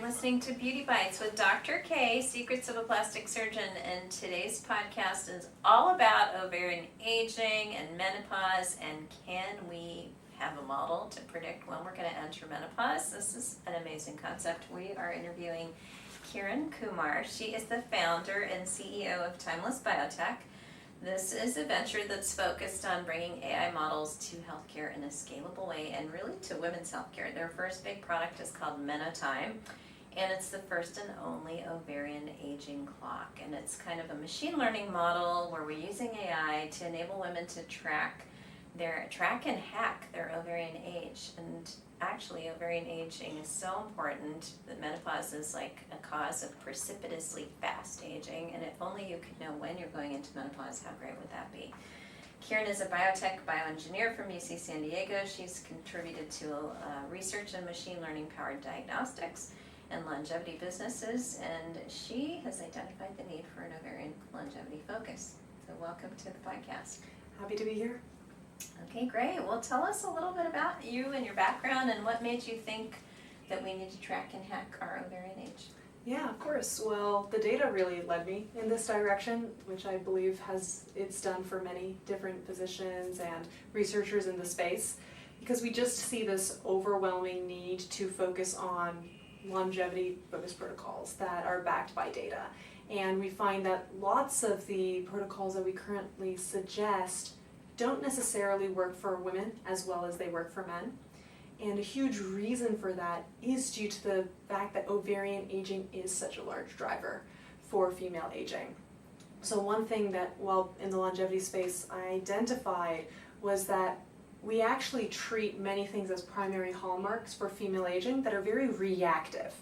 You're listening to Beauty Bytes with Dr. K, Secrets of a Plastic Surgeon, and today's podcast is all about ovarian aging and menopause, and can we have a model to predict when we're going to enter menopause? This is an amazing concept. We are interviewing Kiran Kumar. She is the founder and CEO of Timeless Biotech. This is a venture that's focused on bringing AI models to healthcare in a scalable way and really to women's healthcare. Their first big product is called MenoTime, and it's the first and only ovarian aging clock. And it's kind of a machine learning model where we're using AI to enable women to track and hack their ovarian age. And actually, ovarian aging is so important that menopause is like a cause of precipitously fast aging, and if only you could know when you're going into menopause, how great would that be? Kiran is a biotech bioengineer from UC San Diego. She's contributed to research in machine learning powered diagnostics and longevity businesses, and she has identified the need for an ovarian longevity focus. So welcome to the podcast. Happy to be here. Okay, great. Well, tell us a little bit about you and your background and what made you think that we need to track and hack our ovarian age. Yeah, of course. Well, the data really led me in this direction, which I believe it's done for many different physicians and researchers in the space, because we just see this overwhelming need to focus on longevity-focused protocols that are backed by data. And we find that lots of the protocols that we currently suggest don't necessarily work for women as well as they work for men. And a huge reason for that is due to the fact that ovarian aging is such a large driver for female aging. So one thing that, in the longevity space, I identified was that we actually treat many things as primary hallmarks for female aging that are very reactive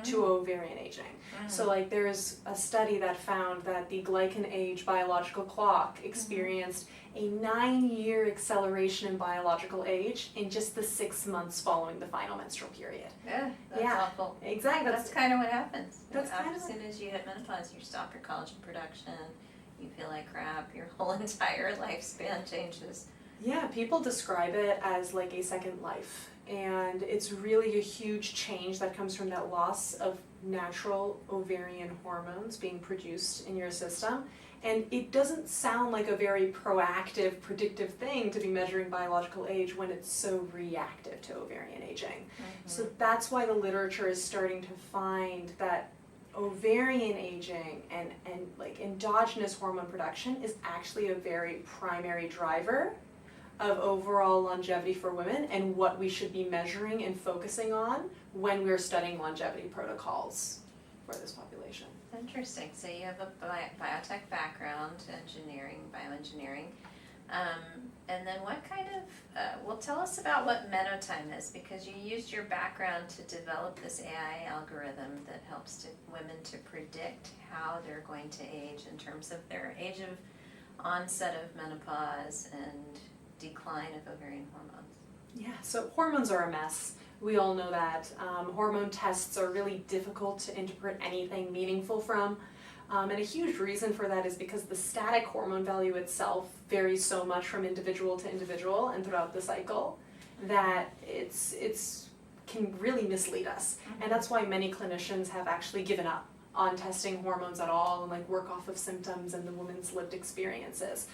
to ovarian aging. So there's a study that found that the glycan age biological clock experienced a 9-year acceleration in biological age in just the 6 months following the final menstrual period. Yeah, that's awful. Exactly. That's kind of what happens. As soon as you hit menopause, you stop your collagen production, you feel like crap, your whole entire lifespan changes. Yeah, people describe it as like a second life. And it's really a huge change that comes from that loss of natural ovarian hormones being produced in your system. And it doesn't sound like a very proactive, predictive thing to be measuring biological age when it's so reactive to ovarian aging. So that's why the literature is starting to find that ovarian aging and like endogenous hormone production is actually a very primary driver of overall longevity for women and what we should be measuring and focusing on when we're studying longevity protocols for this population. Interesting. So you have a biotech background, bioengineering. And then what kind of, tell us about what MenoTime is, because you used your background to develop this AI algorithm that helps women to predict how they're going to age in terms of their age of onset of menopause and decline of ovarian hormones. Yeah, so hormones are a mess. We all know that. Hormone tests are really difficult to interpret anything meaningful from. And a huge reason for that is because the static hormone value itself varies so much from individual to individual and throughout the cycle that it's can really mislead us. And that's why many clinicians have actually given up on testing hormones at all and work off of symptoms and the woman's lived experiences.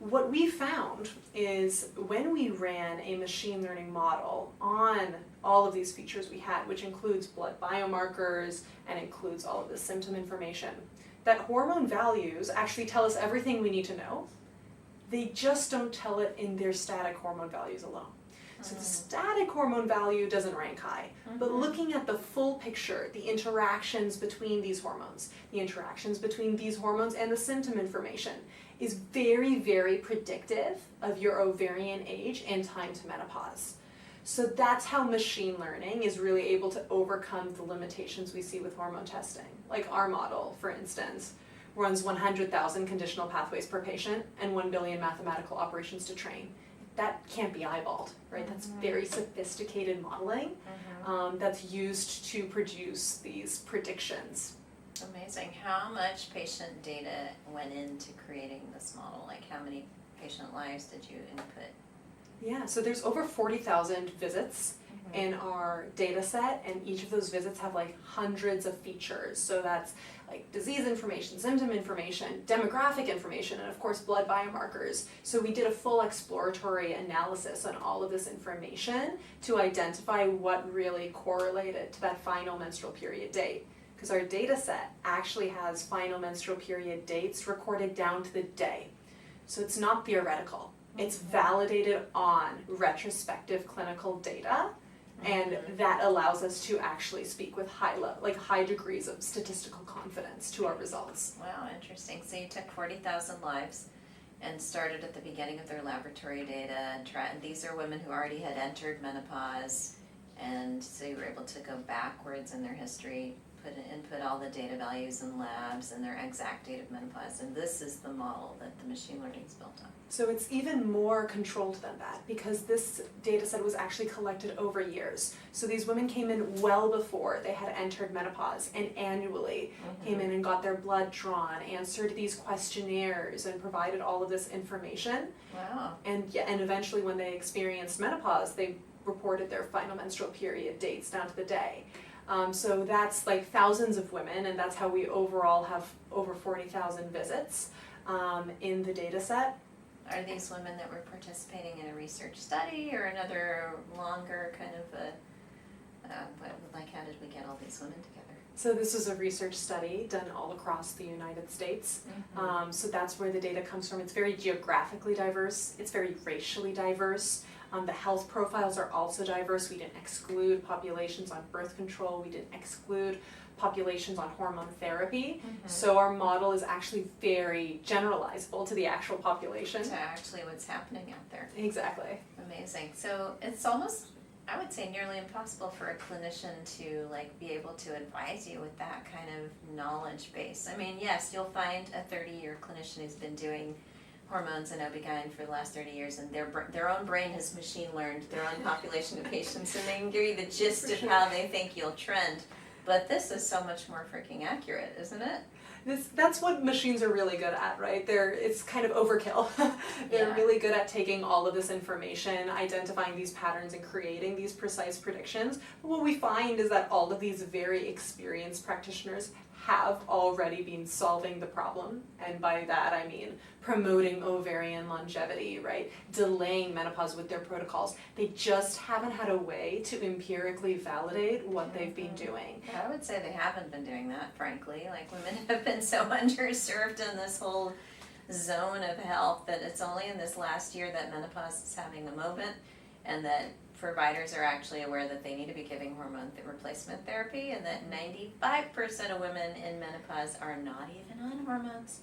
What we found is when we ran a machine learning model on all of these features we had, which includes blood biomarkers and includes all of the symptom information, that hormone values actually tell us everything we need to know. They just don't tell it in their static hormone values alone. So the static hormone value doesn't rank high, but looking at the full picture, the interactions between these hormones, and the symptom information is very, very predictive of your ovarian age and time to menopause. So that's how machine learning is really able to overcome the limitations we see with hormone testing. Like our model, for instance, runs 100,000 conditional pathways per patient and 1 billion mathematical operations to train. That can't be eyeballed, right? That's very sophisticated modeling that's used to produce these predictions. Amazing. How much patient data went into creating this model? Like how many patient lives did you input? Yeah, so there's over 40,000 visits in our data set, and each of those visits have like hundreds of features. So that's like disease information, symptom information, demographic information, and of course blood biomarkers. So we did a full exploratory analysis on all of this information to identify what really correlated to that final menstrual period date. Because our data set actually has final menstrual period dates recorded down to the day. So it's not theoretical. It's validated on retrospective clinical data, and that allows us to actually speak with high degrees of statistical confidence to our results. Wow, interesting. So you took 40,000 lives and started at the beginning of their laboratory data, and these are women who already had entered menopause, and so you were able to go backwards in their history, input all the data values in labs and their exact date of menopause, and this is the model that the machine learning is built on. So it's even more controlled than that, because this data set was actually collected over years. So these women came in well before they had entered menopause, and annually came in and got their blood drawn, answered these questionnaires, and provided all of this information. Wow. And eventually when they experienced menopause, they reported their final menstrual period dates down to the day. So that's like thousands of women, and that's how we overall have over 40,000 visits in the data set. Are these women that were participating in a research study or another longer kind of how did we get all these women together? So this is a research study done all across the United States. So that's where the data comes from. It's very geographically diverse. It's very racially diverse. The health profiles are also diverse. We didn't exclude populations on birth control. We didn't exclude populations on hormone therapy. So our model is actually very generalizable to the actual population. To actually what's happening out there. Exactly. Amazing. So it's almost, I would say, nearly impossible for a clinician to be able to advise you with that kind of knowledge base. I mean, yes, you'll find a 30-year clinician who's been doing hormones and OB-GYN for the last 30 years, and their own brain has machine learned their own population of patients, and they can give you the gist of how they think you'll trend. But this is so much more freaking accurate, isn't it? That's what machines are really good at, right? It's kind of overkill. They're really good at taking all of this information, identifying these patterns, and creating these precise predictions. But what we find is that all of these very experienced practitioners have already been solving the problem, and by that I mean promoting ovarian longevity, right? Delaying menopause with their protocols. They just haven't had a way to empirically validate what they've been doing. I would say they haven't been doing that, frankly. Women have been so underserved in this whole zone of health that it's only in this last year that menopause is having a moment, and that providers are actually aware that they need to be giving hormone replacement therapy, and that 95% of women in menopause are not even on hormones.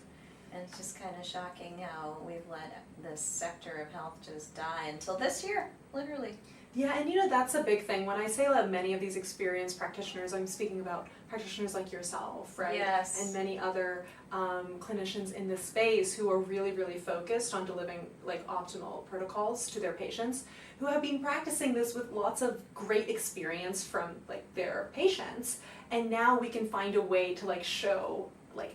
And it's just kind of shocking how we've let this sector of health just die until this year, literally. Yeah, and that's a big thing. When I say that many of these experienced practitioners, I'm speaking about practitioners like yourself, right? Yes. And many other clinicians in this space who are really, really focused on delivering optimal protocols to their patients, who have been practicing this with lots of great experience from their patients. And now we can find a way to show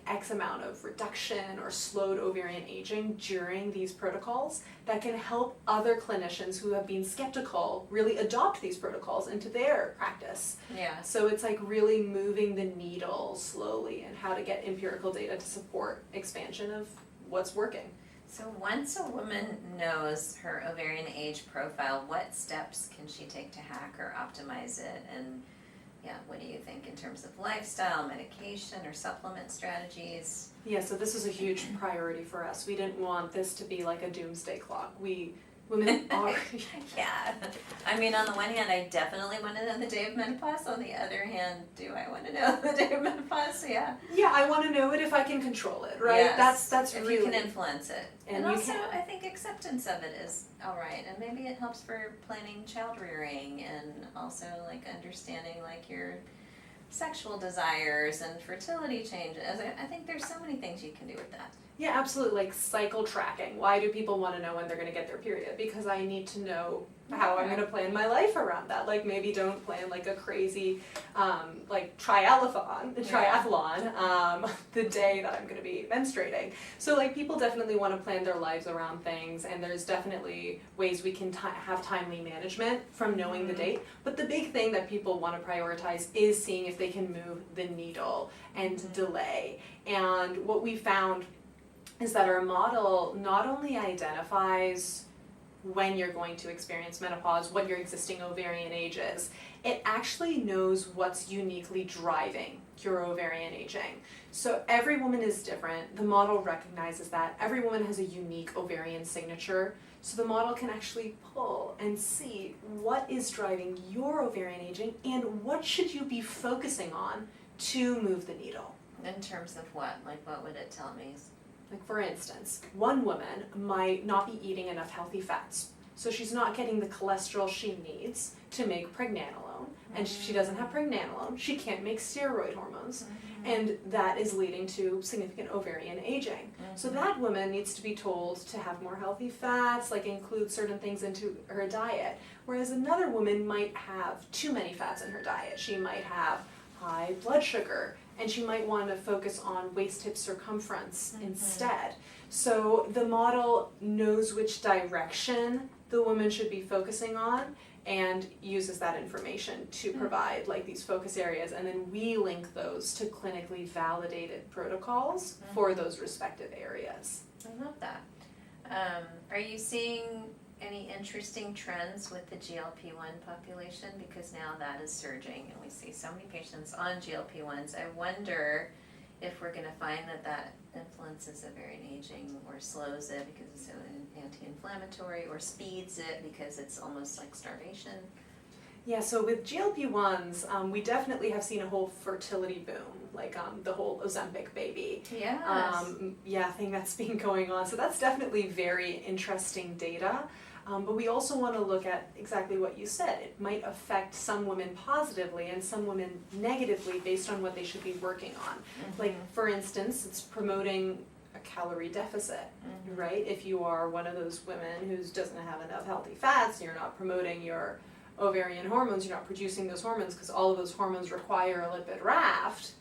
X amount of reduction or slowed ovarian aging during these protocols that can help other clinicians who have been skeptical really adopt these protocols into their practice. Yeah. So it's really moving the needle slowly and how to get empirical data to support expansion of what's working. So once a woman knows her ovarian age profile, what steps can she take to hack or optimize it? And what do you think in terms of lifestyle, medication, or supplement strategies? Yeah, so this is a huge priority for us. We didn't want this to be like a doomsday clock. Women are... Yeah. I mean, on the one hand, I definitely want to know the day of menopause. On the other hand, do I want to know the day of menopause? Yeah. Yeah, I want to know it if I can control it, right? Yes, That's if really... you can influence it. And also, can... I think acceptance of it is all right. And maybe it helps for planning child rearing, and also understanding your sexual desires and fertility changes. I think there's so many things you can do with that. Yeah, absolutely. Like cycle tracking. Why do people want to know when they're going to get their period? Because I need to know how I'm going to plan my life around that. Like maybe don't plan like a crazy like triathlon the day that I'm going to be menstruating. So like people definitely want to plan their lives around things, and there's definitely ways we can have timely management from knowing the date. But the big thing that people want to prioritize is seeing if they can move the needle and delay. And what we found is that our model not only identifies when you're going to experience menopause, what your existing ovarian age is, it actually knows what's uniquely driving your ovarian aging. So every woman is different. The model recognizes that. Every woman has a unique ovarian signature. So the model can actually pull and see what is driving your ovarian aging and what should you be focusing on to move the needle. In terms of what? Like what would it tell me? Like for instance, one woman might not be eating enough healthy fats. So she's not getting the cholesterol she needs to make pregnenolone. And if she doesn't have pregnenolone, she can't make steroid hormones. And that is leading to significant ovarian aging. So that woman needs to be told to have more healthy fats, like include certain things into her diet. Whereas another woman might have too many fats in her diet. She might have high blood sugar, and she might want to focus on waist hip circumference instead. So the model knows which direction the woman should be focusing on and uses that information to provide like these focus areas, and then we link those to clinically validated protocols for those respective areas. I love that. Are you seeing any interesting trends with the GLP-1 population? Because now that is surging and we see so many patients on GLP-1s. I wonder if we're going to find that influences ovarian aging or slows it because it's so anti-inflammatory, or speeds it because it's almost like starvation. Yeah, so with GLP-1s, we definitely have seen a whole fertility boom, like the whole Ozempic baby thing that's been going on. So that's definitely very interesting data. But we also want to look at exactly what you said. It might affect some women positively and some women negatively based on what they should be working on. Like, for instance, it's promoting a calorie deficit, right? If you are one of those women who doesn't have enough healthy fats, you're not promoting your ovarian hormones, you're not producing those hormones because all of those hormones require a lipid raft,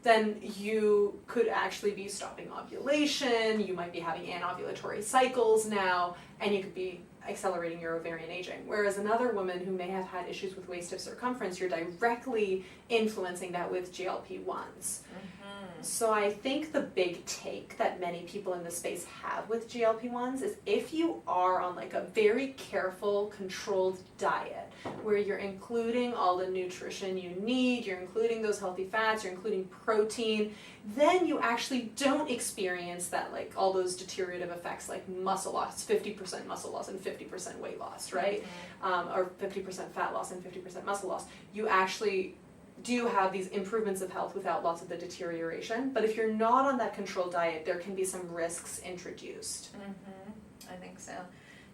then you could actually be stopping ovulation, you might be having anovulatory cycles now, and you could be accelerating your ovarian aging. Whereas another woman who may have had issues with waist hip circumference, you're directly influencing that with GLP-1s. So I think the big take that many people in the space have with GLP-1s is if you are on like a very careful, controlled diet where you're including all the nutrition you need, you're including those healthy fats, you're including protein, then you actually don't experience that, like all those deteriorative effects like muscle loss, 50% muscle loss and 50% weight loss, right? Or 50% fat loss and 50% muscle loss. You actually do have these improvements of health without lots of the deterioration. But if you're not on that controlled diet, there can be some risks introduced. I think so.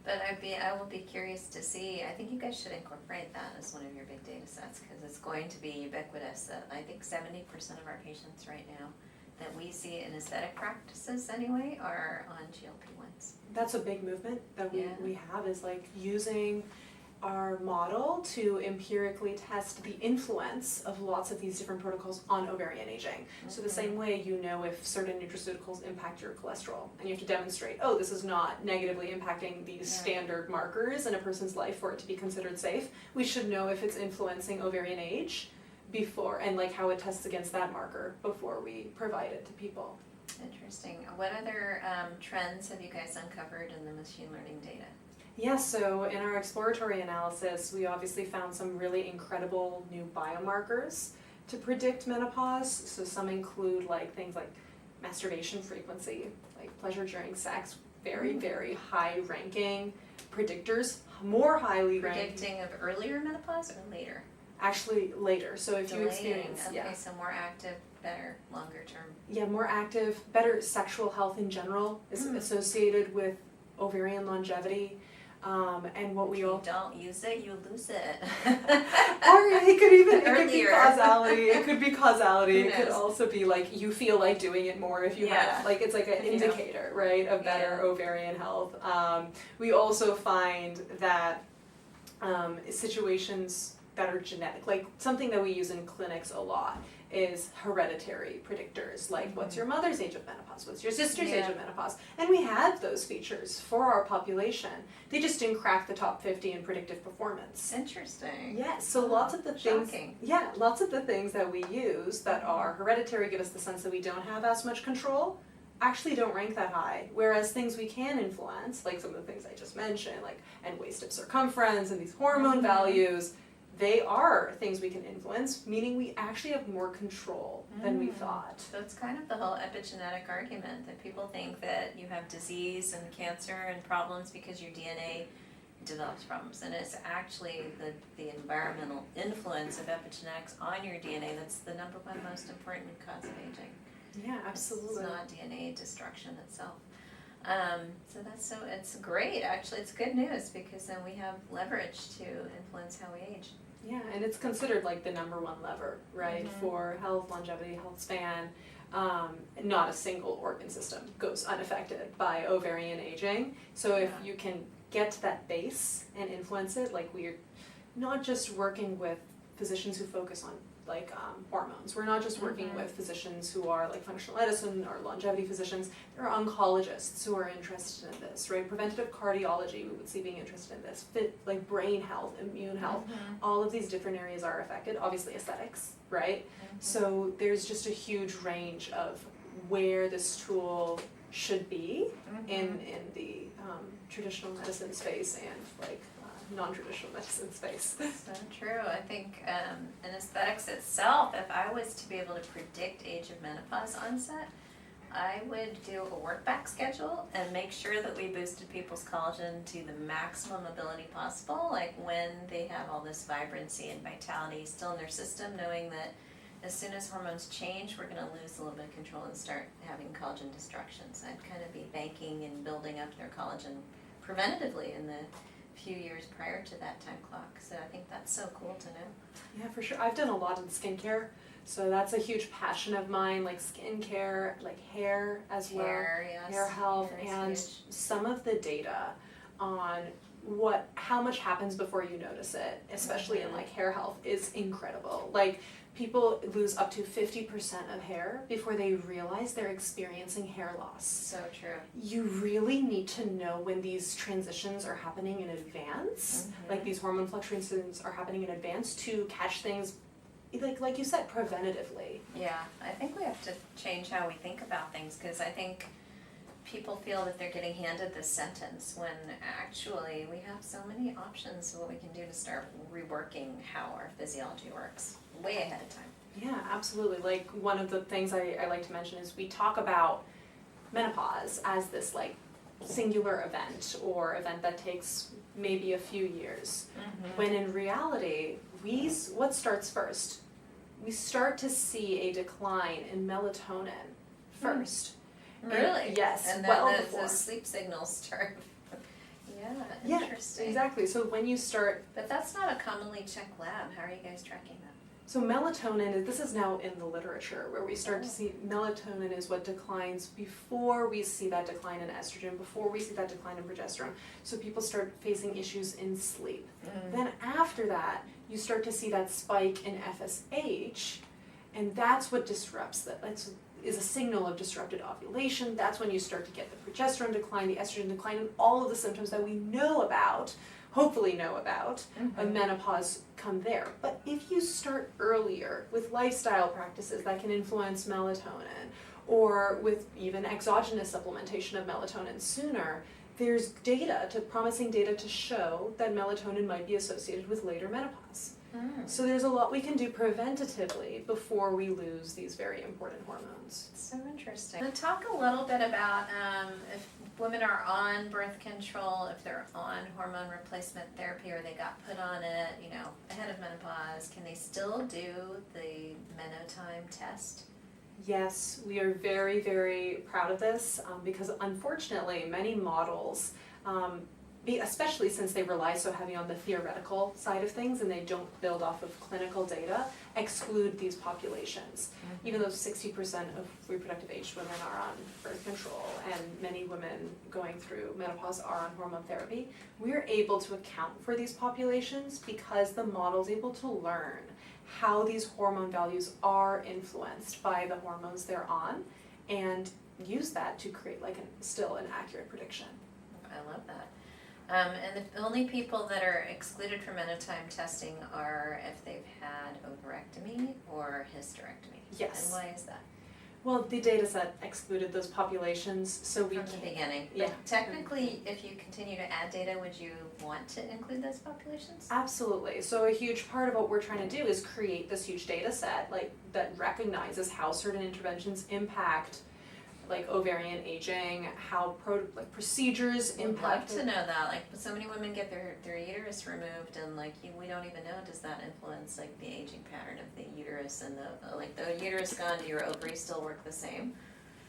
But I will be curious to see. I think you guys should incorporate that as one of your big data sets because it's going to be ubiquitous. I think 70% of our patients right now that we see in aesthetic practices anyway are on GLP-1s. That's a big movement that we have, is like using our model to empirically test the influence of lots of these different protocols on ovarian aging. So the same way you know if certain nutraceuticals impact your cholesterol, and you have to demonstrate, oh, this is not negatively impacting these standard markers in a person's life for it to be considered safe, we should know if it's influencing ovarian age before, and like how it tests against that marker before we provide it to people. Interesting. What other trends have you guys uncovered in the machine learning data? Yeah, so in our exploratory analysis, we obviously found some really incredible new biomarkers to predict menopause. So some include like things like masturbation frequency, like pleasure during sex, very, very high ranking predictors, more highly Predicting of earlier menopause or later? Actually later. So if you experience, okay, so more active, better, longer term. Yeah, more active, better sexual health in general is associated with ovarian longevity. And what we If all you don't use it, you lose it. or it could be Earlier. causality. It could be causality. Who It could knows? also be like you feel like doing it more if you Yeah. have, like, it's like an If you don't. indicator, right, of better Yeah. ovarian health. We also find that situations that are genetic, like something that we use in clinics a lot is hereditary predictors, like what's your mother's age of menopause, what's your sister's age Yeah. of menopause, and we have those features for our population. They just didn't crack the top 50 in predictive performance. Interesting. Yes, so Oh, lots of the things, shocking. yeah, lots of the things that we use that are hereditary give us the sense that we don't have as much control, actually don't rank that high. Whereas things we can influence, like some of the things I just mentioned, like and waist of circumference and these hormone values, they are things we can influence, meaning we actually have more control than we thought. So it's kind of the whole epigenetic argument that people think that you have disease and cancer and problems because your DNA develops problems, and it's actually the environmental influence of epigenetics on your DNA that's the number one most important cause of aging. Yeah, absolutely. It's not DNA destruction itself. So it's great, actually. It's good news because then we have leverage to influence how we age. Yeah, and it's considered like the number one lever, right, for health, longevity, health span. Not a single organ system goes unaffected by ovarian aging. So if you can get to that base and influence it, like we're not just working with physicians who focus on like hormones. We're not just working with physicians who are like functional medicine or longevity physicians. There are oncologists who are interested in this, right? Preventative cardiology, we would see being interested in this. Like brain health, immune health, all of these different areas are affected. Obviously aesthetics, right? So there's just a huge range of where this tool should be in the traditional medicine space and like non-traditional medicine space. So true. I think in aesthetics itself, if I was to be able to predict age of menopause onset, I would do a work back schedule and make sure that we boosted people's collagen to the maximum ability possible, like when they have all this vibrancy and vitality still in their system, knowing that as soon as hormones change, we're going to lose a little bit of control and start having collagen destruction. So I'd kind of be banking and building up their collagen preventatively in the few years prior to that time clock. So I think that's so cool to know. Yeah, for sure. I've done a lot in skincare, so that's a huge passion of mine, like skincare, like hair as well, hair health, and huge. some of the data on how much happens before you notice it, especially in like hair health, is incredible. Like people lose up to 50% of hair before they realize they're experiencing hair loss. So true. You really need to know when these transitions are happening in advance, like these hormone fluctuations are happening in advance, to catch things, like you said, preventatively. Yeah, I think we have to change how we think about things, because I think people feel that they're getting handed this sentence when actually we have so many options of what we can do to start reworking how our physiology works way ahead of time. Yeah, absolutely. Like one of the things I like to mention is we talk about menopause as this like singular event or event that takes maybe a few years, when in reality, what starts first? We start to see a decline in melatonin first. Really? Yes, And then well the before. sleep signals start. Yeah, Interesting. exactly. So when you start, But that's not a commonly checked lab. How are you guys tracking that? so melatonin, this is now in the literature where we start to see melatonin is what declines before we see that decline in estrogen, before we see that decline in progesterone. So people start facing issues in sleep. Then after that, you start to see that spike in FSH, and that's what disrupts that. Is a signal of disrupted ovulation. That's when you start to get the progesterone decline, the estrogen decline, and all of the symptoms that we know about, hopefully know about, of menopause come there. But if you start earlier with lifestyle practices that can influence melatonin, or with even exogenous supplementation of melatonin sooner, there's promising data to show that melatonin might be associated with later menopause. So there's a lot we can do preventatively before we lose these very important hormones. So interesting. And talk a little bit about if women are on birth control, if they're on hormone replacement therapy or they got put on it, ahead of menopause, can they still do the MenoTime test? Yes, we are very, very proud of this because unfortunately many models especially since they rely so heavy on the theoretical side of things and they don't build off of clinical data, exclude these populations. Even though 60% of reproductive aged women are on birth control and many women going through menopause are on hormone therapy, we're able to account for these populations because the model's able to learn how these hormone values are influenced by the hormones they're on and use that to create like still an accurate prediction. I love that. And the only people that are excluded from MenoTime testing are if they've had ovarectomy or hysterectomy. Yes. And why is that? Well, the data set excluded those populations, so we From the beginning. Yeah. But technically, if you continue to add data, would you want to include those populations? Absolutely. So a huge part of what we're trying to do is create this huge data set like that recognizes how certain interventions impact like ovarian aging, how procedures I'd love impact to know that. Like, so many women get their uterus removed, and like we don't even know. Does that influence like the aging pattern of the uterus and the uterus gone? Do your ovaries still work the same?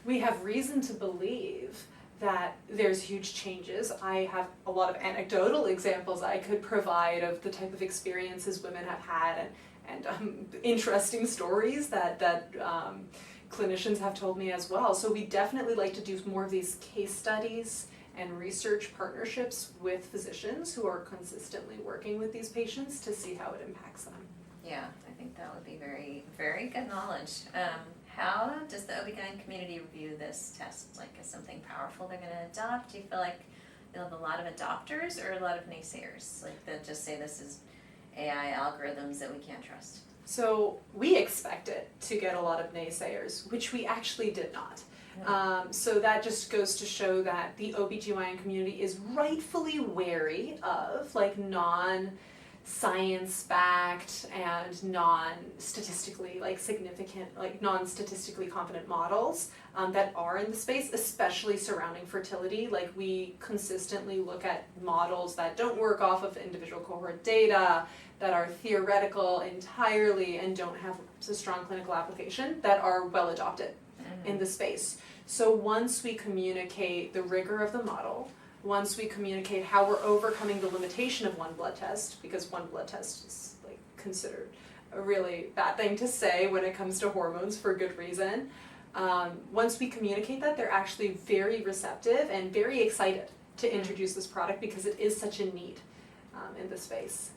We have reason to believe that there's huge changes. I have a lot of anecdotal examples I could provide of the type of experiences women have had and interesting stories that clinicians have told me as well. So we definitely like to do more of these case studies and research partnerships with physicians who are consistently working with these patients to see how it impacts them. Yeah, I think that would be very, very good knowledge. How does the OB/GYN community review this test? Like, is something powerful they're going to adopt? Do you feel like you'll have a lot of adopters or a lot of naysayers? Like, that just say this is AI algorithms that we can't trust? So we expected to get a lot of naysayers, which we actually did not. So that just goes to show that the OB/GYN community is rightfully wary of like non-science backed and non-statistically like significant, like non-statistically confident models that are in the space, especially surrounding fertility. Like we consistently look at models that don't work off of individual cohort data, that are theoretical entirely and don't have a strong clinical application, that are well adopted in the space. So once we communicate the rigor of the model, once we communicate how we're overcoming the limitation of one blood test, because one blood test is like considered a really bad thing to say when it comes to hormones for good reason, once we communicate that, they're actually very receptive and very excited to introduce this product because it is such a need in the space.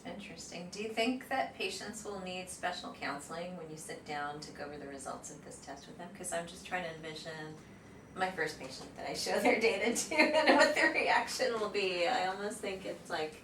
Interesting. Do you think that patients will need special counseling when you sit down to go over the results of this test with them? Because I'm just trying to envision my first patient that I show their data to and what their reaction will be. I almost think it's like,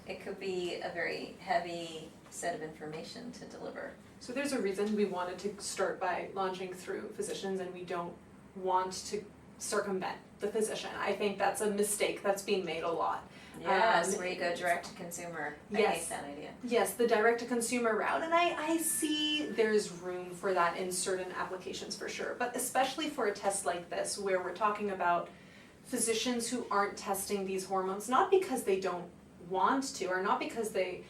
it could be a very heavy set of information to deliver. So there's a reason we wanted to start by launching through physicians and we don't want to circumvent the physician. I think that's a mistake that's being made a lot. Yes, where you go direct to consumer. I hate that idea. Yes, the direct to consumer route, and I see there's room for that in certain applications for sure, but especially for a test like this where we're talking about physicians who aren't testing these hormones, not because they don't want to or not because they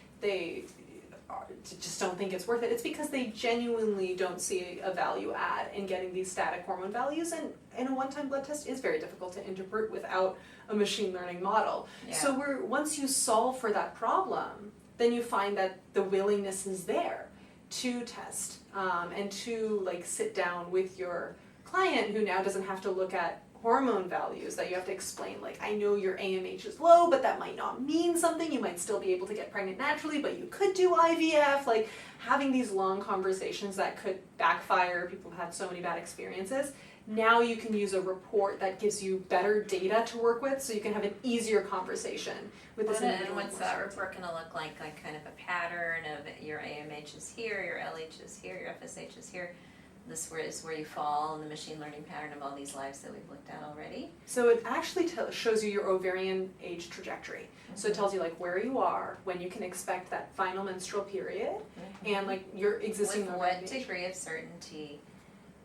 just don't think it's worth it, it's because they genuinely don't see a value add in getting these static hormone values, and a one-time blood test is very difficult to interpret without a machine learning model. Yeah. So once you solve for that problem, then you find that the willingness is there to test and to like sit down with your client who now doesn't have to look at hormone values that you have to explain, like, I know your AMH is low, but that might not mean something. You might still be able to get pregnant naturally, but you could do IVF. Like, having these long conversations that could backfire. People have had so many bad experiences. Now you can use a report that gives you better data to work with, so you can have an easier conversation with this individual. And what's that report going to look like? Like kind of a pattern of your AMH is here, your LH is here, your FSH is here. This is where you fall in the machine learning pattern of all these lives that we've looked at already. So it actually shows you your ovarian age trajectory. Mm-hmm. So it tells you like where you are, when you can expect that final menstrual period, and like your existing. With what degree of certainty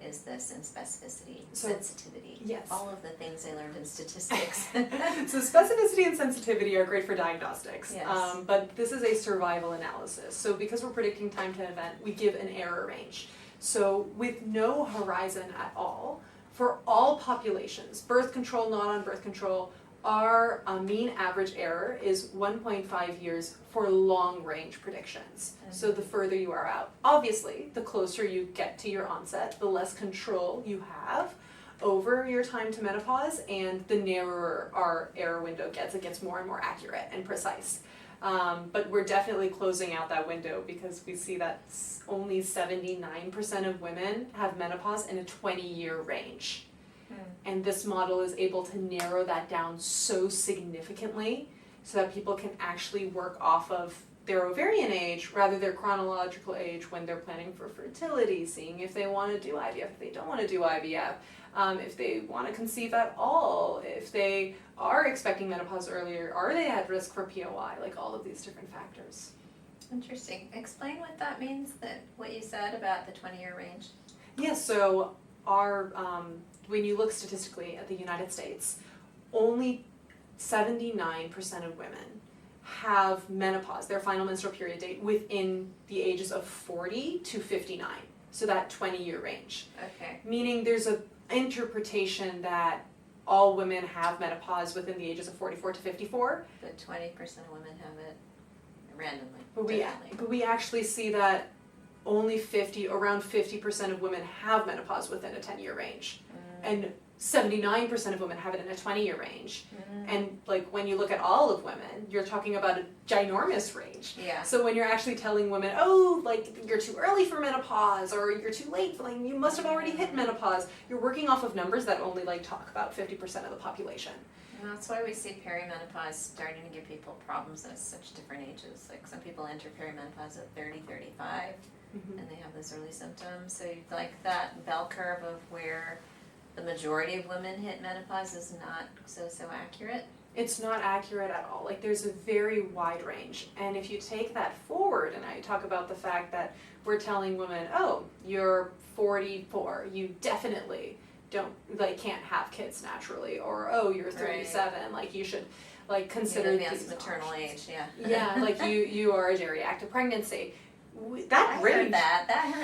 is this in specificity, sensitivity? Yes. All of the things I learned in statistics. So specificity and sensitivity are great for diagnostics, Yes. But this is a survival analysis. So because we're predicting time to event, we give an error range. So with no horizon at all, for all populations, birth control, not on birth control, Our mean average error is 1.5 years for long range predictions. So the further you are out. Obviously, the closer you get to your onset, the less control you have over your time to menopause, and the narrower our error window gets. It gets more and more accurate and precise. But we're definitely closing out that window because we see that only 79% of women have menopause in a 20-year range. And this model is able to narrow that down so significantly so that people can actually work off of their ovarian age rather their chronological age when they're planning for fertility, seeing if they want to do IVF, if they don't want to do IVF, if they want to conceive at all, if they are expecting menopause earlier, are they at risk for POI, like all of these different factors. Interesting. Explain what that means, that what you said about the 20-year range. Yeah, so our when you look statistically at the United States, only 79% of women have menopause, their final menstrual period date, within the ages of 40 to 59, so that 20-year range. Okay. Meaning there's an interpretation that all women have menopause within the ages of 44 to 54. But 20% of women have it randomly. But we actually see that only around 50% of women have menopause within a 10-year range. And 79% of women have it in a 20-year range. And like when you look at all of women, you're talking about a ginormous range. Yeah. So when you're actually telling women, oh, like you're too early for menopause or you're too late, like you must have already hit menopause, you're working off of numbers that only like talk about 50% of the population. And that's why we see perimenopause starting to give people problems at such different ages. Like some people enter perimenopause at 30, 35, and they have those early symptoms. So like that bell curve of where the majority of women hit menopause is not so accurate. It's not accurate at all. Like there's a very wide range. And if you take that forward, and I talk about the fact that we're telling women, oh, you're 44, you definitely can't have kids naturally, or oh, you're 37, right. Like you should like consider advanced maternal age, yeah. Yeah, like you are a geriatric pregnancy. I heard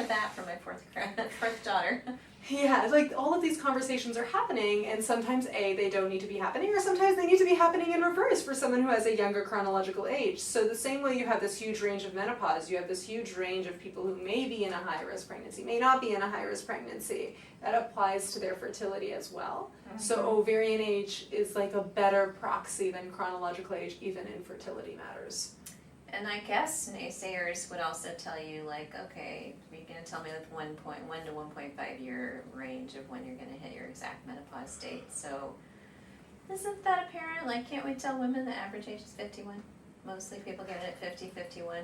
that from my fourth daughter. Yeah, like all of these conversations are happening, and sometimes they don't need to be happening, or sometimes they need to be happening in reverse for someone who has a younger chronological age. So the same way you have this huge range of menopause, you have this huge range of people who may be in a high-risk pregnancy, may not be in a high-risk pregnancy. That applies to their fertility as well. So ovarian age is like a better proxy than chronological age, even in fertility matters. And I guess naysayers would also tell you, like, okay, you're going to tell me with 1 to 1.5 year range of when you're going to hit your exact menopause date. So isn't that apparent? Like, can't we tell women the average age is 51? Mostly people get it at 50, 51.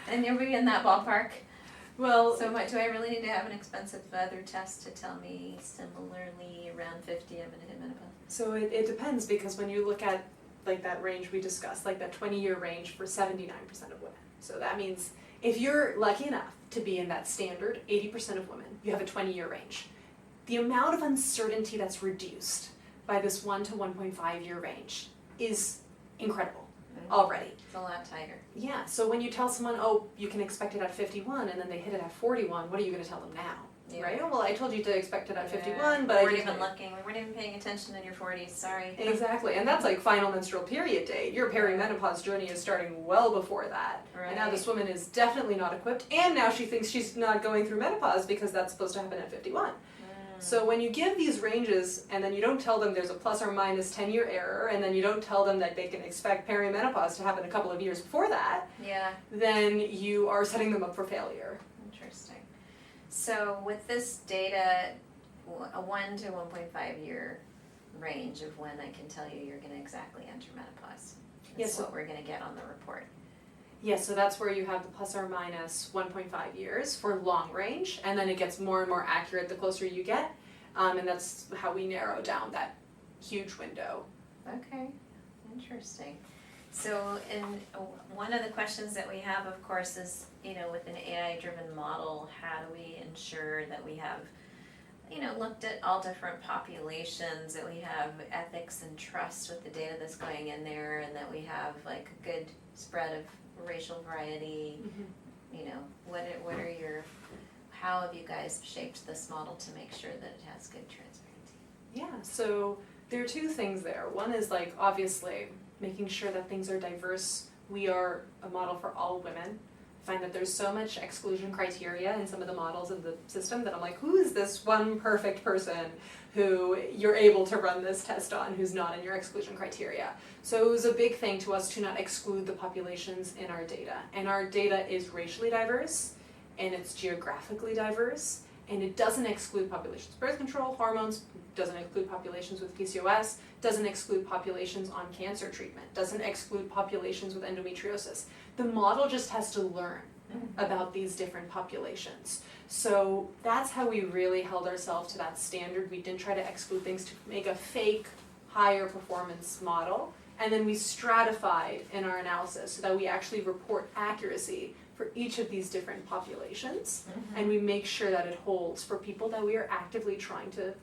And you'll be in that ballpark. Well, so do I really need to have an expensive other test to tell me similarly around 50 I'm going to hit menopause? So it depends, because when you look at like that range we discussed, like that 20-year range for 79% of women. So that means if you're lucky enough to be in that standard 80% of women, you have a 20-year range. The amount of uncertainty that's reduced by this 1 to 1.5 year range is incredible already. It's a lot tighter. Yeah, so when you tell someone, oh, you can expect it at 51, and then they hit it at 41, what are you going to tell them now? Yeah. Right? Oh, well, I told you to expect it at 51, but we weren't even looking. We weren't even paying attention in your 40s. Sorry. Exactly, and that's like final menstrual period date. Your perimenopause journey is starting well before that. Right. And now this woman is definitely not equipped, and now she thinks she's not going through menopause because that's supposed to happen at 51. So when you give these ranges, and then you don't tell them there's a plus or minus 10-year error, and then you don't tell them that they can expect perimenopause to happen a couple of years before that, then you are setting them up for failure. Interesting. So with this data, a 1 to 1.5 year range of when I can tell you you're going to exactly enter menopause. That's what we're going to get on the report. Yes, so that's where you have the plus or minus 1.5 years for long range, and then it gets more and more accurate the closer you get, and that's how we narrow down that huge window. Okay, interesting. So one of the questions that we have, of course, is, with an AI-driven model, how do we ensure that we have, looked at all different populations, that we have ethics and trust with the data that's going in there, and that we have like a good spread of racial variety. How have you guys shaped this model to make sure that it has good transparency? Yeah, so There are two things there. One is like obviously making sure that things are diverse. We are a model for all women. I find that there's so much exclusion criteria in some of the models of the system that I'm like, who is this one perfect person who you're able to run this test on who's not in your exclusion criteria? So it was a big thing to us to not exclude the populations in our data. And our data is racially diverse and it's geographically diverse. And it doesn't exclude populations with birth control, hormones, doesn't exclude populations with PCOS, doesn't exclude populations on cancer treatment, doesn't exclude populations with endometriosis. The model just has to learn about these different populations. So that's how we really held ourselves to that standard. We didn't try to exclude things to make a fake higher performance model. And then we stratified in our analysis so that we actually report accuracy for each of these different populations, and we make sure that it holds for people that we are actively trying to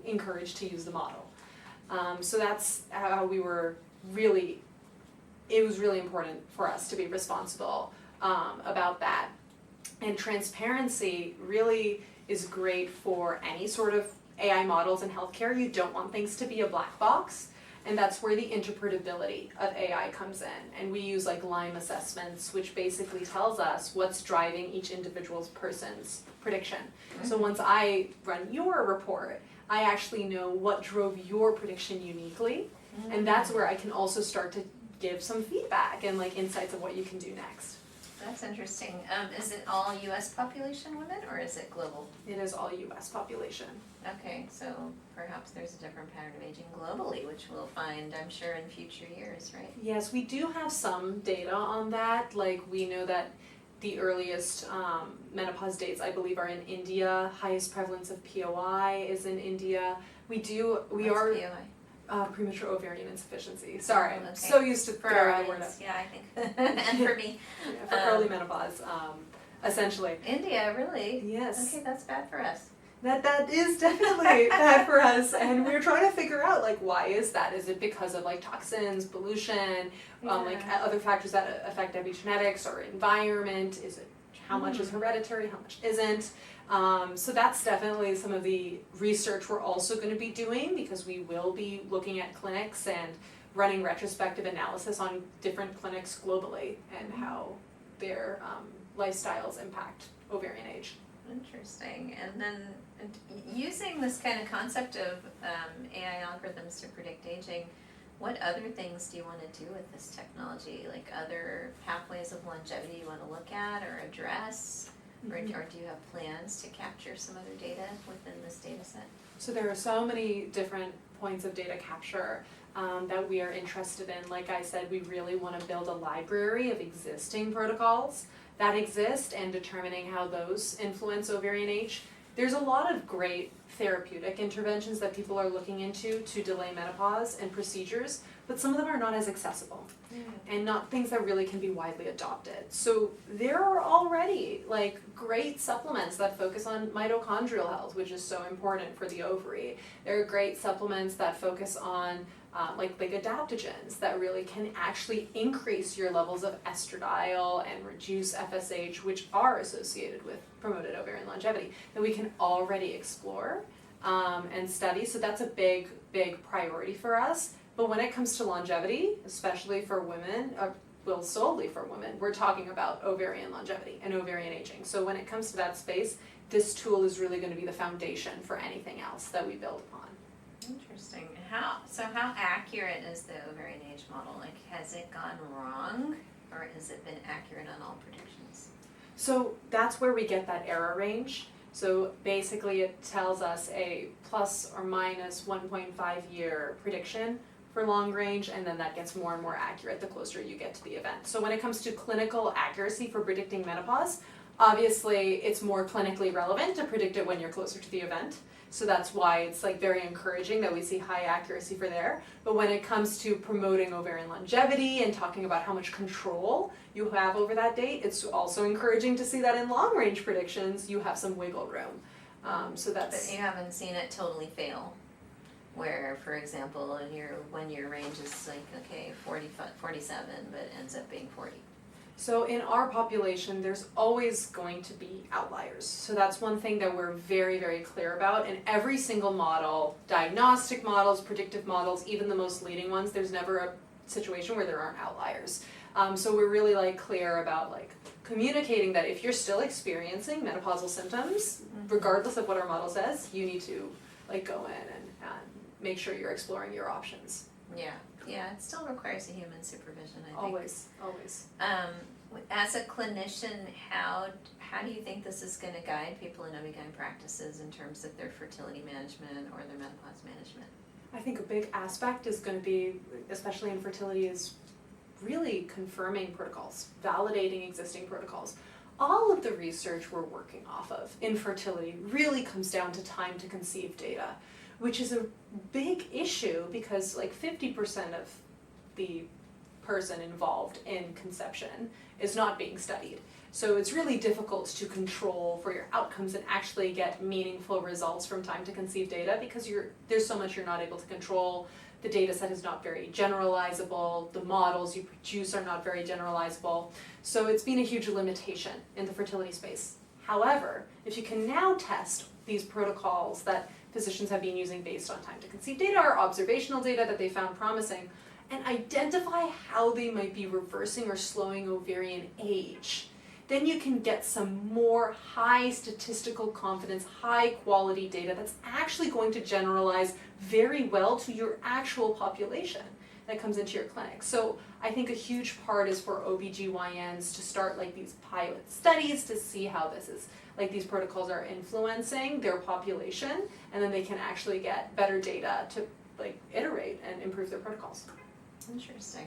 encourage to use the model. So that's how we were really, it was really important for us to be responsible about that. And transparency really is great for any sort of AI models in healthcare. You don't want things to be a black box. And that's where the interpretability of AI comes in. And we use like Lyme assessments, which basically tells us what's driving each individual person's prediction. So once I run your report, I actually know what drove your prediction uniquely. And that's where I can also start to give some feedback and like insights of what you can do next. That's interesting. Is it all U.S. population women or is it global? It is all U.S. population. Okay, so perhaps there's a different pattern of aging globally, which we'll find, I'm sure, in future years, right? Yes, we do have some data on that. Like we know that the earliest menopause dates, I believe, are in India. Highest prevalence of POI is in India. What's POI? Premature ovarian insufficiency. Sorry, I'm Okay. so used to For throwing our the word up. audience, yeah, I think, and for me. Yeah, for early menopause, essentially. India, really? Yes. Okay, that's bad for us. That is definitely bad for us, and we're trying to figure out like why is that? Is it because of like toxins, pollution, like other factors that affect epigenetics or environment? Is it how much is hereditary, how much isn't? So that's definitely some of the research we're also going to be doing because we will be looking at clinics and running retrospective analysis on different clinics globally and how their lifestyles impact ovarian age. Interesting. And then using this kind of concept of AI algorithms to predict aging, what other things do you want to do with this technology? Like other pathways of longevity you want to look at or address? Or do you have plans to capture some other data within this data set? So there are so many different points of data capture that we are interested in. Like I said, we really want to build a library of existing protocols that exist and determining how those influence ovarian age. There's a lot of great therapeutic interventions that people are looking into to delay menopause and procedures, but some of them are not as accessible and not things that really can be widely adopted. So there are already like great supplements that focus on mitochondrial health, which is so important for the ovary. There are great supplements that focus on like adaptogens that really can actually increase your levels of estradiol and reduce FSH, which are associated with promoted ovarian longevity, that we can already explore and study. So that's a big priority for us. But when it comes to longevity, especially for women, well, solely for women, we're talking about ovarian longevity and ovarian aging. So when it comes to that space, this tool is really going to be the foundation for anything else that we build upon. Interesting. How accurate is the ovarian age model? Like, has it gone wrong, or has it been accurate on all predictions? So that's where we get that error range. So basically it tells us a plus or minus 1.5 year prediction for long range, and then that gets more and more accurate the closer you get to the event. So when it comes to clinical accuracy for predicting menopause, obviously it's more clinically relevant to predict it when you're closer to the event. So that's why it's like very encouraging that we see high accuracy for there. But when it comes to promoting ovarian longevity and talking about how much control you have over that date, it's also encouraging to see that in long range predictions you have some wiggle room. But you haven't seen it totally fail. Where, for example, in your 1 year range is like, okay, 47, but ends up being 40. So in our population, there's always going to be outliers. So that's one thing that we're very, very clear about. In every single model, diagnostic models, predictive models, even the most leading ones, there's never a situation where there aren't outliers. So we're really clear about communicating that if you're still experiencing menopausal symptoms, regardless of what our model says, you need to go in and make sure you're exploring your options. Yeah, it still requires a human supervision, I think. Always. As a clinician, how do you think this is going to guide people in OB/GYN practices in terms of their fertility management or their menopause management? I think a big aspect is going to be, especially in fertility, is really confirming protocols, validating existing protocols. All of the research we're working off of in fertility really comes down to time to conceive data, which is a big issue because 50% of the person involved in conception is not being studied. So it's really difficult to control for your outcomes and actually get meaningful results from time to conceive data because there's so much you're not able to control. The data set is not very generalizable, the models you produce are not very generalizable, so it's been a huge limitation in the fertility space. However, if you can now test these protocols that physicians have been using based on time to conceive data or observational data that they found promising, and identify how they might be reversing or slowing ovarian age, then you can get some more high statistical confidence, high quality data that's actually going to generalize very well to your actual population that comes into your clinic. So I think a huge part is for OBGYNs to start these pilot studies to see how this is, these protocols are influencing their population, and then they can actually get better data to iterate and improve their protocols. Interesting.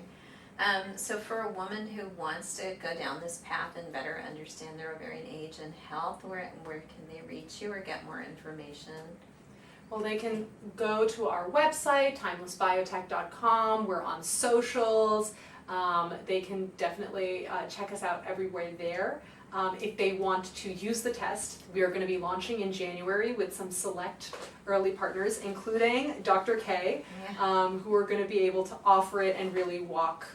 So for a woman who wants to go down this path and better understand their ovarian age and health, where can they reach you or get more information? Well, they can go to our website, timelessbiotech.com. We're on socials. They can definitely check us out everywhere there. If they want to use the test, we are going to be launching in January with some select early partners, including Dr. K, who are going to be able to offer it and really walk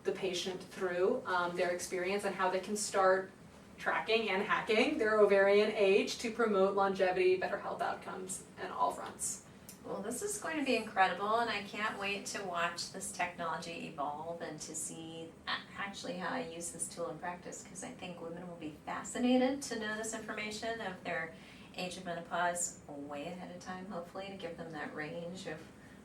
the patient through their experience and how they can start tracking and hacking their ovarian age to promote longevity, better health outcomes, and all fronts. Well, this is going to be incredible, and I can't wait to watch this technology evolve and to see actually how I use this tool in practice, because I think women will be fascinated to know this information of their age of menopause way ahead of time, hopefully, to give them that range of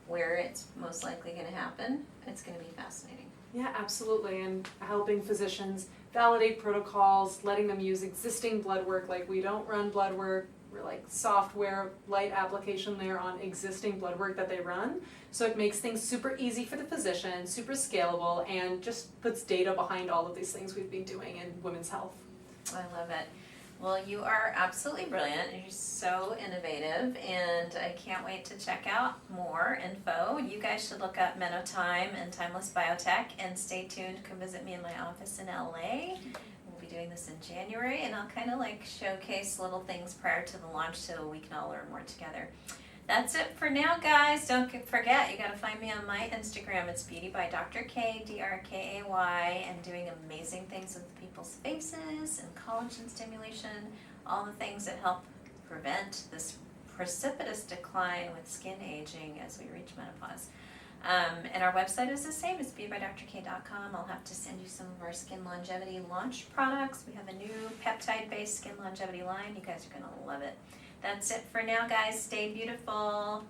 where it's most likely going to happen. It's going to be fascinating. Yeah, absolutely, and helping physicians validate protocols, letting them use existing blood work. We don't run blood work, we're software, light application there on existing blood work that they run. So it makes things super easy for the physician, super scalable, and just puts data behind all of these things we've been doing in women's health. I love it. Well, you are absolutely brilliant. You're so innovative, and I can't wait to check out more info. You guys should look up MenoTime and Timeless Biotech, and stay tuned. Come visit me in my office in LA. We'll be doing this in January, and I'll kind of showcase little things prior to the launch so we can all learn more together. That's it for now, guys. Don't forget, you got to find me on my Instagram. It's Beauty by Dr. K, DRKAY, and doing amazing things with people's faces and collagen stimulation, all the things that help prevent this precipitous decline with skin aging as we reach menopause. And our website is the same. It's beautybydrk.com. I'll have to send you some of our skin longevity launch products. We have a new peptide-based skin longevity line. You guys are going to love it. That's it for now, guys. Stay beautiful.